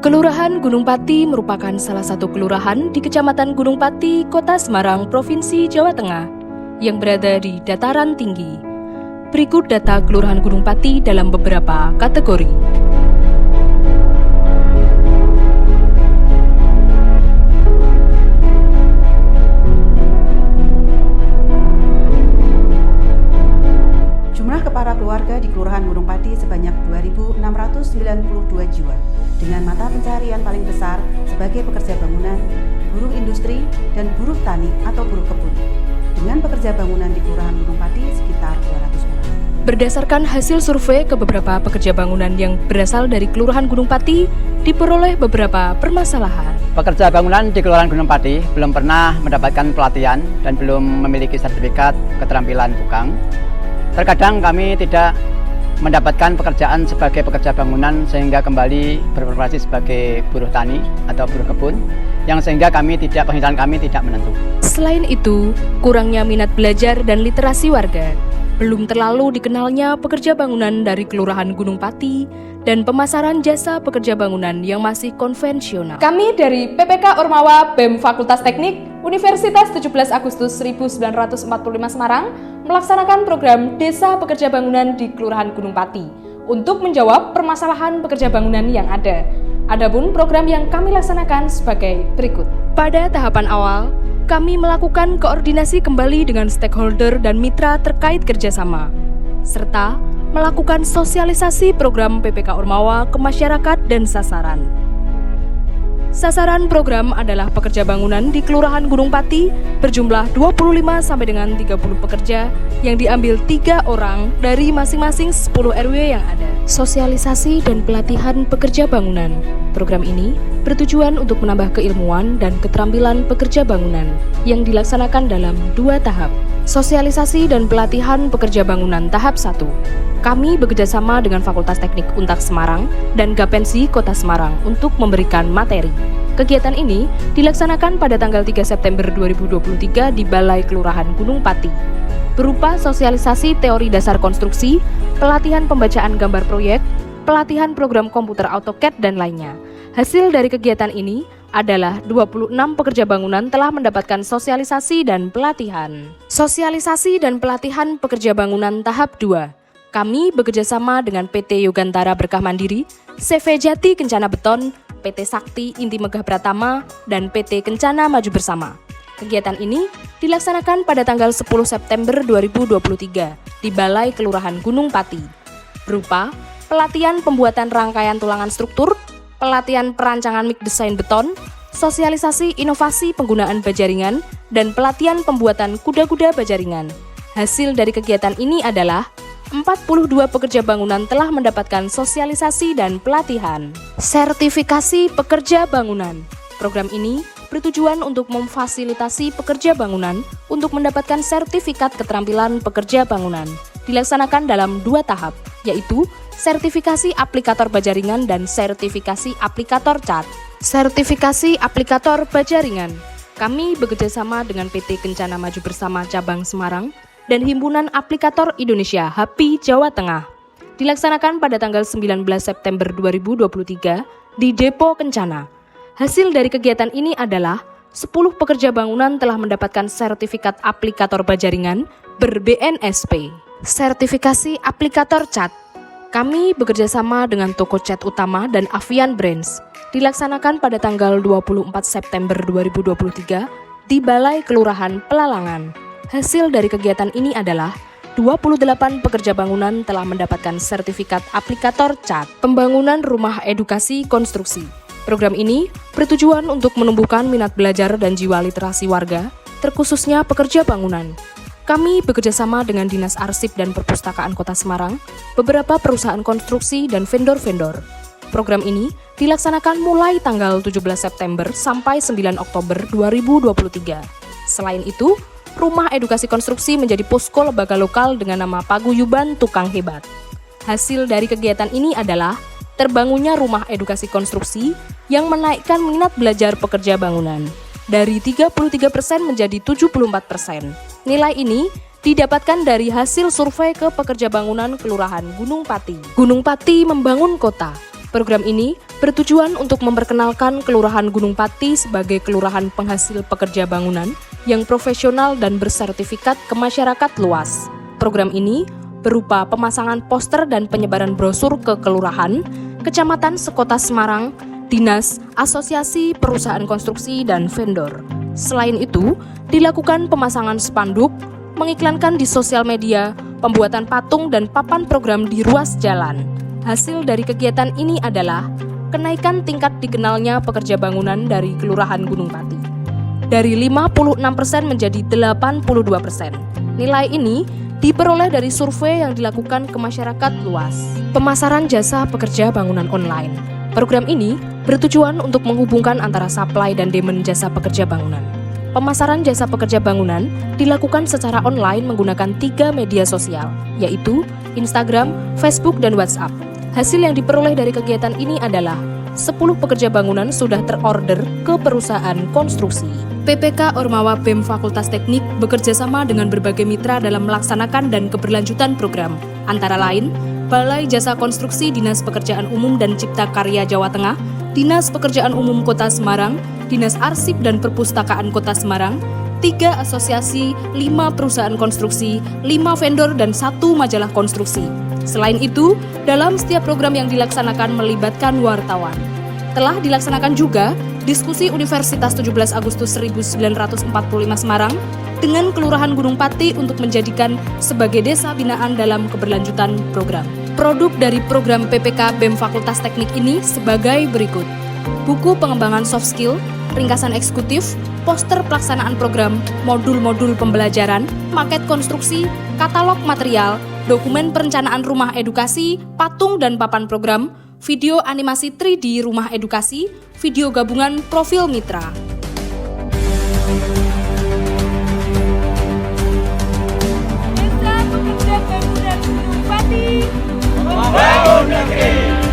Kelurahan Gunung Pati merupakan salah satu kelurahan di Kecamatan Gunung Pati, Kota Semarang, Provinsi Jawa Tengah, yang berada di dataran tinggi. Berikut data Kelurahan Gunung Pati dalam beberapa kategori. Jumlah kepala keluarga di Kelurahan Gunung Pati sebanyak 2.692 jiwa, dengan mata pencaharian paling besar sebagai pekerja bangunan, buruh industri, dan buruh tani atau buruh kebun. Dengan pekerja bangunan di Kelurahan Gunung Pati sekitar 200 orang. Berdasarkan hasil survei ke beberapa pekerja bangunan yang berasal dari Kelurahan Gunung Pati, diperoleh beberapa permasalahan. Pekerja bangunan di Kelurahan Gunung Pati belum pernah mendapatkan pelatihan dan belum memiliki sertifikat keterampilan tukang. Terkadang kami tidak mendapatkan pekerjaan sebagai pekerja bangunan sehingga kembali berprofesi sebagai buruh tani atau buruh kebun, yang sehingga penghasilan kami tidak menentu. Selain itu, kurangnya minat belajar dan literasi warga, belum terlalu dikenalnya pekerja bangunan dari Kelurahan Gunung Pati, dan pemasaran jasa pekerja bangunan yang masih konvensional. Kami dari PPK Ormawa BEM Fakultas Teknik Universitas 17 Agustus 1945 Semarang melaksanakan program Desa Pekerja Bangunan di Kelurahan Gunung Pati untuk menjawab permasalahan pekerja bangunan yang ada. Adapun program yang kami laksanakan sebagai berikut. Pada tahapan awal, kami melakukan koordinasi kembali dengan stakeholder dan mitra terkait kerjasama, serta melakukan sosialisasi program PPK Ormawa ke masyarakat dan sasaran. Sasaran program adalah pekerja bangunan di Kelurahan Gunung Pati berjumlah 25 sampai dengan 30 pekerja yang diambil 3 orang dari masing-masing 10 RW yang ada. Sosialisasi dan pelatihan pekerja bangunan. Program ini bertujuan untuk menambah keilmuan dan keterampilan pekerja bangunan yang dilaksanakan dalam 2 tahap. Sosialisasi dan pelatihan pekerja bangunan tahap 1. Kami bekerjasama dengan Fakultas Teknik Untak Semarang dan Gapensi Kota Semarang untuk memberikan materi. Kegiatan ini dilaksanakan pada tanggal 3 September 2023 di Balai Kelurahan Gunung Pati, berupa sosialisasi teori dasar konstruksi, pelatihan pembacaan gambar proyek, pelatihan program komputer AutoCAD, dan lainnya. Hasil dari kegiatan ini adalah 26 pekerja bangunan telah mendapatkan sosialisasi dan pelatihan. Sosialisasi dan pelatihan pekerja bangunan tahap 2. Kami bekerjasama dengan PT Yogantara Berkah Mandiri, CV Jati Kencana Beton, PT Sakti Inti Megah Pratama, dan PT Kencana Maju Bersama. Kegiatan ini dilaksanakan pada tanggal 10 September 2023 di Balai Kelurahan Gunung Pati, berupa pelatihan pembuatan rangkaian tulangan struktur, pelatihan perancangan mik desain beton, sosialisasi inovasi penggunaan bajaringan, dan pelatihan pembuatan kuda-kuda bajaringan. Hasil dari kegiatan ini adalah 42 pekerja bangunan telah mendapatkan sosialisasi dan pelatihan. Sertifikasi pekerja bangunan. Program ini bertujuan untuk memfasilitasi pekerja bangunan untuk mendapatkan sertifikat keterampilan pekerja bangunan. Dilaksanakan dalam 2 tahap, yaitu sertifikasi aplikator bajaringan dan sertifikasi aplikator CAD. Sertifikasi aplikator bajaringan. Kami bekerjasama dengan PT Kencana Maju Bersama Cabang Semarang dan Himpunan Aplikator Indonesia HAPI Jawa Tengah. Dilaksanakan pada tanggal 19 September 2023 di Depo Kencana. Hasil dari kegiatan ini adalah 10 pekerja bangunan telah mendapatkan sertifikat aplikator bajaringan ber-BNSP. Sertifikasi aplikator CAD. Kami bekerjasama dengan toko cat utama dan Avian Brands. Dilaksanakan pada tanggal 24 September 2023 di Balai Kelurahan Pelalangan. Hasil dari kegiatan ini adalah 28 pekerja bangunan telah mendapatkan sertifikat aplikator CAD. Pembangunan rumah edukasi konstruksi. Program ini bertujuan untuk menumbuhkan minat belajar dan jiwa literasi warga, terkhususnya pekerja bangunan. Kami bekerjasama dengan Dinas Arsip dan Perpustakaan Kota Semarang, beberapa perusahaan konstruksi, dan vendor-vendor. Program ini dilaksanakan mulai tanggal 17 September sampai 9 Oktober 2023. Selain itu, Rumah Edukasi Konstruksi menjadi posko lembaga lokal dengan nama Paguyuban Tukang Hebat. Hasil dari kegiatan ini adalah terbangunnya Rumah Edukasi Konstruksi yang menaikkan minat belajar pekerja bangunan dari 33% menjadi 74%. Nilai ini didapatkan dari hasil survei ke pekerja bangunan Kelurahan Gunung Pati. Gunung Pati membangun kota. Program ini bertujuan untuk memperkenalkan Kelurahan Gunung Pati sebagai kelurahan penghasil pekerja bangunan yang profesional dan bersertifikat ke masyarakat luas. Program ini berupa pemasangan poster dan penyebaran brosur ke kelurahan, kecamatan sekota Semarang, dinas, asosiasi, perusahaan konstruksi, dan vendor. Selain itu, dilakukan pemasangan spanduk, mengiklankan di sosial media, pembuatan patung dan papan program di ruas jalan. Hasil dari kegiatan ini adalah kenaikan tingkat dikenalnya pekerja bangunan dari Kelurahan Gunung Pati. Dari 56% menjadi 82%. Nilai ini diperoleh dari survei yang dilakukan ke masyarakat luas. Pemasaran jasa pekerja bangunan online. Program ini bertujuan untuk menghubungkan antara supply dan demand jasa pekerja bangunan. Pemasaran jasa pekerja bangunan dilakukan secara online menggunakan 3 media sosial, yaitu Instagram, Facebook, dan WhatsApp. Hasil yang diperoleh dari kegiatan ini adalah 10 pekerja bangunan sudah terorder ke perusahaan konstruksi. PPK Ormawa BEM Fakultas Teknik bekerja sama dengan berbagai mitra dalam melaksanakan dan keberlanjutan program, antara lain Balai Jasa Konstruksi Dinas Pekerjaan Umum dan Cipta Karya Jawa Tengah, Dinas Pekerjaan Umum Kota Semarang, Dinas Arsip dan Perpustakaan Kota Semarang, 3 asosiasi, 5 perusahaan konstruksi, 5 vendor, dan 1 majalah konstruksi. Selain itu, dalam setiap program yang dilaksanakan melibatkan wartawan. Telah dilaksanakan juga diskusi Universitas 17 Agustus 1945 Semarang dengan Kelurahan Gunung Pati untuk menjadikan sebagai desa binaan dalam keberlanjutan program. Produk dari program PPK BEM Fakultas Teknik ini sebagai berikut: buku pengembangan soft skill, ringkasan eksekutif, poster pelaksanaan program, modul-modul pembelajaran, maket konstruksi, katalog material, dokumen perencanaan rumah edukasi, patung dan papan program, video animasi 3D rumah edukasi, video gabungan profil mitra. Desa Pekerja Bangunan Gunung Pati. Membangun negeri.